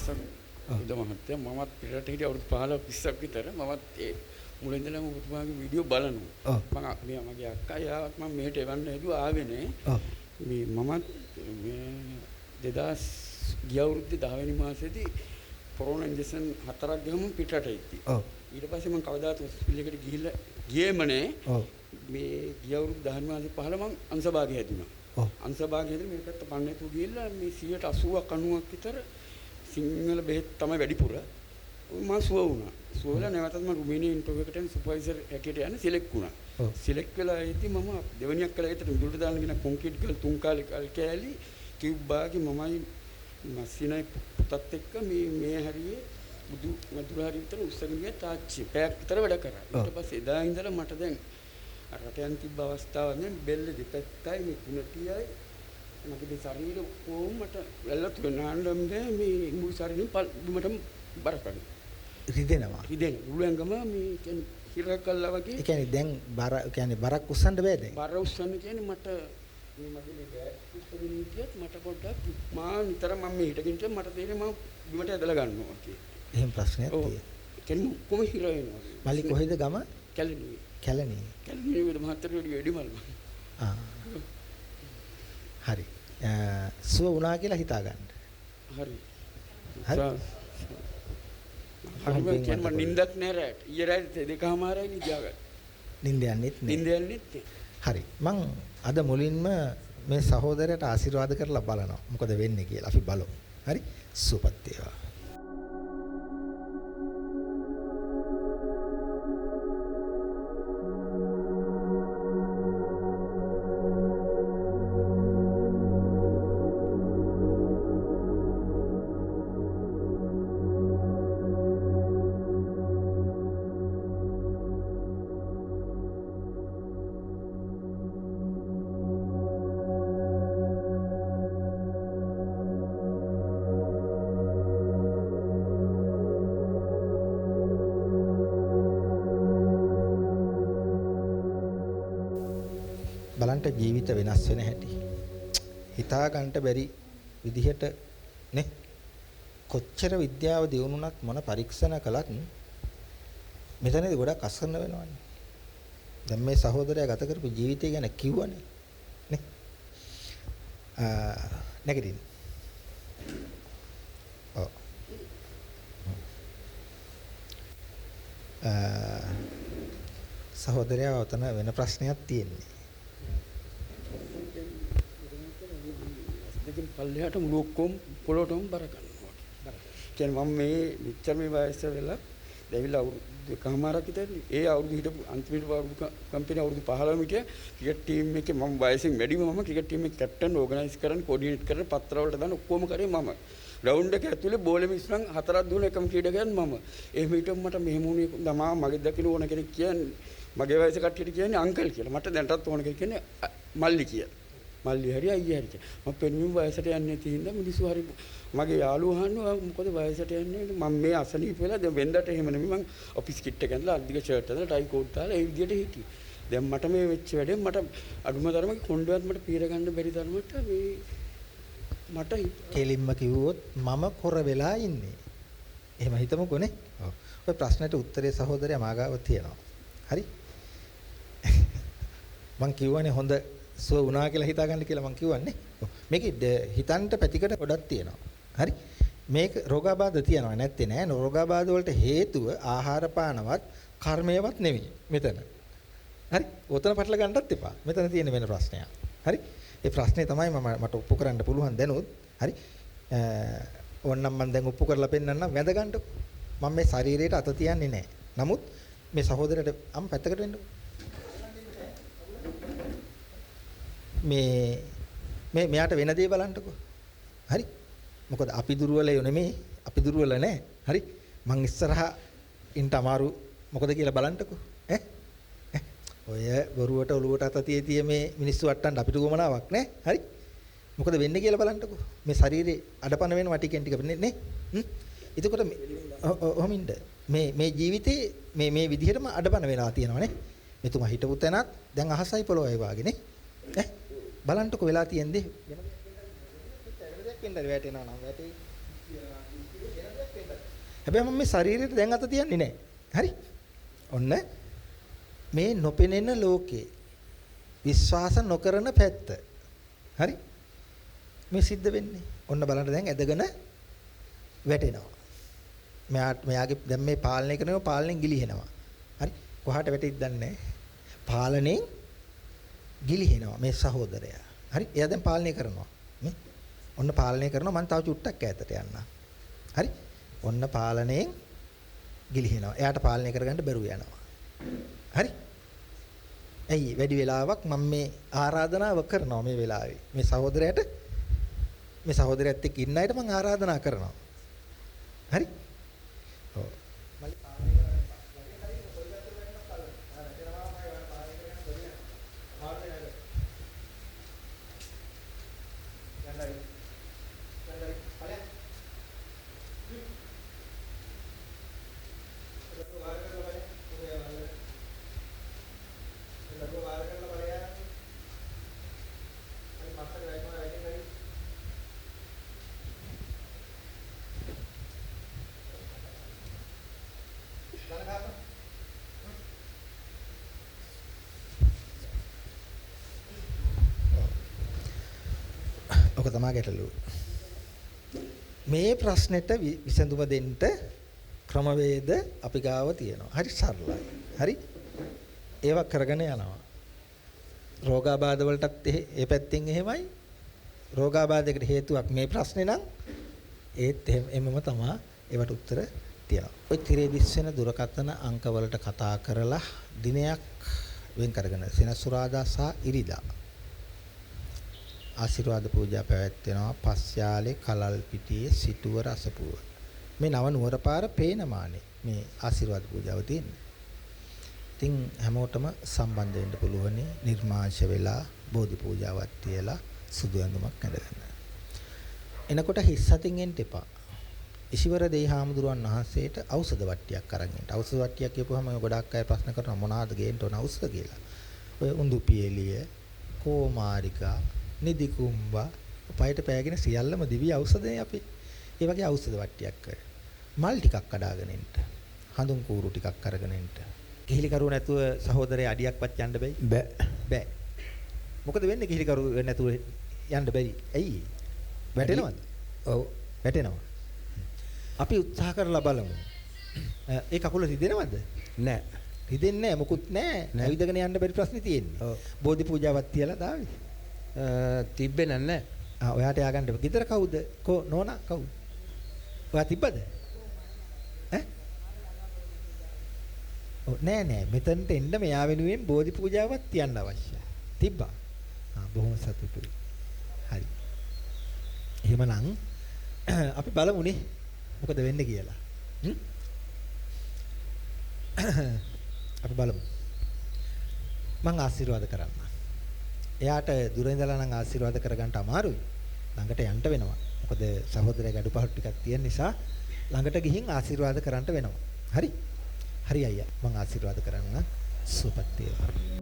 දවසක් උද මහත්තයා මමත් පිටරට හිටිය අවුරුදු 15 20ක් විතර මමත් ඒ මුලින් ඉඳලම ඔබතුමාගේ වීඩියෝ බලනවා. මම මගේ අක්කා යාවත් මම මෙහෙට එවන්න හැදුවා ආවේ නෑ. මේ මමත් මේ 2000 ගිය අවුරුද්දේ 10 වෙනි මාසෙදී කොරෝනා ඉන්ජෙක්ෂන් 4ක් ගහම පිටරට ඉද්දී. ඊට පස්සේ මම කවදාත් හොස්පිටල් එකට ගිහිල්ලා ගියේම නෑ. මේ ගිය අවුරුදු 10 මාසේ 15 මම අංශභාගය හැදුනා. අංශභාගය හැදලා මේ පැත්ත පන්නේතු ගිහිල්ලා මේ 80ක් 90ක් විතර සිංහල බෙහෙත් තමයි වැඩිපුර. මම සුව වුණා. සුව වෙලා නැවතත් මම රුමේනියා ඉන්ටර්වියු එකට යන සුපර්වයිසර් හැටියට යන්න සිලෙක්ට් වුණා. සිලෙක්ට් වෙලා ඉතින් මම දෙවනියක් කළා ඒතර මුදුලට දාන්න ගෙන කොන්ක්‍රීට් ගල් 3 කාලේ කෑලි කිව්බාගේ මමයි මස්සිනයි පුතත් එක්ක මේ හරියේ බුදු මදුර හරිය විතර උස්සගෙන ගියා තාච්චි පැයක් විතර වැඩ කරා. ඊට පස්සේ එදා ඉඳලා මට දැන් රටයන් තිබ්බ අවස්ථාවක් නේ බෙල්ල දෙපැත්තයි මේ කුණටියයි මගේ ශරීර කොහොමද වැල්ලත් වෙනානම් මේ මුළු ශරීරෙම බිමටම බර කරනවා. රිදෙනවා. රිදෙන. උළුංගම මේ කියන්නේ හිරක් කළා වගේ. ඒ කියන්නේ දැන් බර කියන්නේ බරක් උස්සන්න බෑ දැන්. බර උස්සන්න කියන්නේ මට මේ මගේ මේ බෑග් උස්සගෙන ඉතියත් මට පොඩ්ඩක් මා නිතර මම මේ හිටගෙන ඉතින් මට තේරෙන්නේ මම බිමට ඇදලා ගන්නවා කියලා. එහෙම ප්‍රශ්නයක් තියෙනවා. කියන්නේ කොහොම හිර වෙනවා. මල්ලි කොහෙද ගම? කැලණියේ. කැලණියේ වේද මහත්තයාට වැඩිමල්. හරි. සුව වුණා කියලා හිතා ගන්න. හරි. හරි මම නිින්දක් නෑ රැට. ඊයේ රාත්‍රී 2:00යි නිදාගත්තා. නිින්ද යන්නෙත් නෑ. නිින්ද යන්නෙත් නෑ. හරි. මං අද මුලින්ම මේ සහෝදරයට ආශිර්වාද කරලා බලනවා. මොකද වෙන්නේ කියලා අපි බලමු. හරි? සුවපත් වේවා. බලන්න ජීවිත වෙනස් වෙන හැටි හිතා ගන්නට බැරි විදිහට නේ කොච්චර විද්‍යාව දියුණුනත් මොන පරීක්ෂණ කළත් මෙතනදී ගොඩක් අසරණ වෙනවනේ. දැන් මේ සහෝදරයා ගත කරපු ජීවිතය ගැන කිව්වනේ නේ. නැගිටින්. ඔව්. සහෝදරයා වතන වෙන ප්‍රශ්නයක් තියෙන්නේ. දෙකින් පල්ලෙහාට මුළු ඔක්කොම පොළොටම බර ගන්නවා. කියන්නේ මම මේ මෙච්චර මේ වයස වෙලා දැවිලා අවුරුදු කමාරක් විතර ඒ අවුරුදු හිටපු අන්තිමට අවුරුදු කම්පැනි අවුරුදු 15 මිටිය ක්‍රිකට් ටීම් එකේ මම වයසින් වැඩිම මම ක්‍රිකට් ටීම් එකේ කැප්ටන් ඕගනයිස් කරන්න කෝඩිනේට් කරන පත්‍ර වලට දාන ඔක්කොම කරේ මම. ග්‍රවුන්ඩ් එක ඇතුලේ බෝලෙම ඉස්සන් හතරක් දුන්න එකම ක්‍රීඩකයන් මම. එහෙම හිටම මට මෙහෙම වුණේ දමා මගේ දකින්න ඕන කෙනෙක් කියන්නේ මගේ වයස කට්ටියට කියන්නේ අංකල් කියලා. මට දැන්ටත් ඕන කෙනෙක් කියන්නේ මල්ලි කියලා. මල්ලි හරි අයියා හරි කියලා. මම පෙන්වීම වයසට යන්නේ තියෙන මිනිස්සු හරි මගේ යාළුවෝ අහනවා මොකද වයසට යන්නේ මම මේ අසනීප වෙලා දැන් වෙන්දට එහෙම නෙමෙයි මම ඔෆිස් කිට් එක ඇඳලා අද්දික ෂර්ට් ඇඳලා ටයි කෝට් දාලා ඒ විදිහට හිටියේ. දැන් මට මේ වෙච්ච වැඩේ මට අඩුම තරමේ කොණ්ඩේවත් මට පීර ගන්න බැරි තරමට මේ මට කෙලින්ම කිව්වොත් මම කොර වෙලා ඉන්නේ. එහෙම හිතමුකෝනේ. ඔව්. ඔය ප්‍රශ්නෙට උත්තරේ සහෝදරයා මාගාව තියෙනවා. හරි? මං කියවනේ හොඳ සුව වුණා කියලා හිතා ගන්න කියලා මං කියවන්නේ. මේකේ හිතන්ට පැතිකඩ ගොඩක් තියෙනවා. හරි? මේක රෝගාබාධ තියෙනවා නැත්තේ නෑ. රෝගාබාධ වලට හේතුව ආහාර පානවත් කර්මයවත් නෙවෙයි මෙතන. හරි? ඔතන පටල ගන්නත් එපා. මෙතන තියෙන වෙන ප්‍රශ්නයක්. හරි? ඒ ප්‍රශ්නේ තමයි මට ඔප්පු කරන්න පුළුවන් දැනුත්. හරි? ඕන්නම් මම දැන් ඔප්පු කරලා පෙන්නන්නම් වැඳ ගන්නකො. මම මේ ශරීරයට අත තියන්නේ නෑ. නමුත් මේ සහෝදරයට පැත්තකට වෙන්නකො. මේ මෙයාට වෙන දේ බලන්නකො. හරි? මොකද අපි දුර්වලයෝ නෙමෙයි. අපි දුර්වල නෑ. හරි? මං ඉස්සරහා ඉන්ට අමාරු මොකද කියලා බලන්නකො. ඔය බොරුවට ඔලුවට අත තිය මේ මිනිස්සු වට්ටන්න අපිට ගොමනාවක් නෑ. හරි? මොකද වෙන්නේ කියලා බලන්නකො. මේ ශරීරේ අඩපණ වෙනවා ටිකෙන් ටික නේ. එතකොට ඔහොමින්ද මේ ජීවිතේ මේ විදිහටම අඩපණ වෙලා තියෙනවා නේ. මෙතුමා හිටපු තැනත් දැන් අහසයි පොළොවයි වාගේ නේ. බලන්නකො වෙලා තියෙන්නේ වෙන දෙයක් වෙන්න වැටෙනවා නම් වැටේ හැබැයි මම මේ ශරීරයට දැන් අත තියන්නේ නැහැ. හරි? ඔන්න මේ නොපෙනෙන ලෝකේ විශ්වාස නොකරන පැත්ත. හරි? මේ සිද්ධ වෙන්නේ. ඔන්න බලන්න දැන් ඇදගෙන වැටෙනවා. මෙයාගේ දැන් මේ පාලනය කරනවා පාලනයෙන් ගිලිහෙනවා. හරි? කොහාට වැටෙයිද දන්නේ නැහැ. පාලනයෙන් ගිලිහෙනවා මේ සහෝදරයා. හරි? එයා දැන් පාලනය කරනවා. මේ ඔන්න පාලනය කරනවා මම තව චුට්ටක් ඈතට යන්න. හරි? ඔන්න පාලනයෙන් ගිලිහෙනවා. එයාට පාලනය කරගන්න බැරුව යනවා. හරි? ඇයි වැඩි වෙලාවක් මම මේ ආරාධනාව කරනවා මේ වෙලාවේ. මේ සහෝදරයාත් එක්ක ඉන්න අයට මම ආරාධනා කරනවා. හරි? ඔව්. මල්ලි පාලනය කරන්න. ඔක තමයි ගැටලුව. මේ ප්‍රශ්නෙට විසඳුම දෙන්න ක්‍රමවේද අපි ගාව තියෙනවා. හරි සරලයි. හරි? ඒවා කරගෙන යනවා. රෝගාබාධ වලටත් ඒ පැත්තෙන් එහෙමයි. රෝගාබාධයකට හේතුවක් මේ ප්‍රශ්නේ නම් ඒත් එමම තමයි ඒවට උත්තර තියෙනවා. ඔය තිරේ දිස්සෙන දුරකථන අංක වලට කතා කරලා දිනයක් වෙන් කරගෙන සෙනසුරාදා සහ ඉරිදා ආශිර්වාද පූජා පැවැත්වෙනවා පස්යාලේ කලල් පිටියේ සිටුවර අසපුව. මේ නව නුවර පාර පේනමානේ මේ ආශිර්වාද පූජාව තියෙන්නේ. ඉතින් හැමෝටම සම්බන්ධ වෙන්න පුළුවනි නිර්මාංශ වෙලා බෝධි පූජාවක් තියලා සුදු ඇඳුමක් ඇඳගෙන. එනකොට හිස් අතින් එන්න එපා. ඉසිවර දෙවිහාමුදුරුවන් වහන්සේට ඖෂධ වට්ටියක් අරන් එන්න. ඖෂධ වට්ටියක් කියපුවාම ගොඩක් අය ප්‍රශ්න කරනවා මොනවාද ගේන්න ඕන ඖෂධ කියලා. ඔය උඳු පියලිය, කෝමාරිකා, නිදි කුම්බා, පයට පෑගෙන සියල්ලම දිවි ඖෂධනේ අපි. ඒ වගේ ඖෂධ වට්ටියක් කරේ. මල් ටිකක් කඩාගෙන එන්න. හඳුන් කූරු ටිකක් අරගෙන එන්න. කිහිලි කරුව නැතුව සහෝදරය අඩියක්වත් යන්න බෑ. බෑ. මොකද වෙන්නේ කිහිලි කරුව නැතුව යන්න බැරි. ඇයි? වැටෙනවද? ඔව් වැටෙනවා. අපි උත්සාහ කරලා බලමු. ඒ කකුල රිදෙනවද? නෑ. රිදෙන්නේ නෑ මොකුත් නෑ. ඇවිදගෙන යන්න බැරි ප්‍රශ්නේ තියෙන්නේ. ඔව්. බෝධි පූජාවක් තියලා දාවේ. තිබ්බේ නෑ. ඔයාට ය아가න්න. ගෙදර කවුද? නෝනා කවුද? ඔයා තිබ්බද? ඈ? ඔව් නෑ මෙතනට එන්න මෙයා වෙනුවෙන් බෝධි පූජාවක් තියන්න අවශ්‍යයි. තිබ්බා. බොහොම සතුටුයි. හරි. එහෙමනම් අපි බලමුනේ මොකද වෙන්නේ කියලා. අපි බලමු. මම ආශිර්වාද කරන්න. එයාට දුර ඉඳලා නම් ආශිර්වාද කරගන්න අමාරුයි. ළඟට යන්න වෙනවා. මොකද සහෝදරයා ගැඩුපහළු ටිකක් තියෙන නිසා ළඟට ගිහින් ආශිර්වාද කරන්න වෙනවා. හරි? හරි අයියා. මම ආශිර්වාද කරන්න සුවපත් වේවා.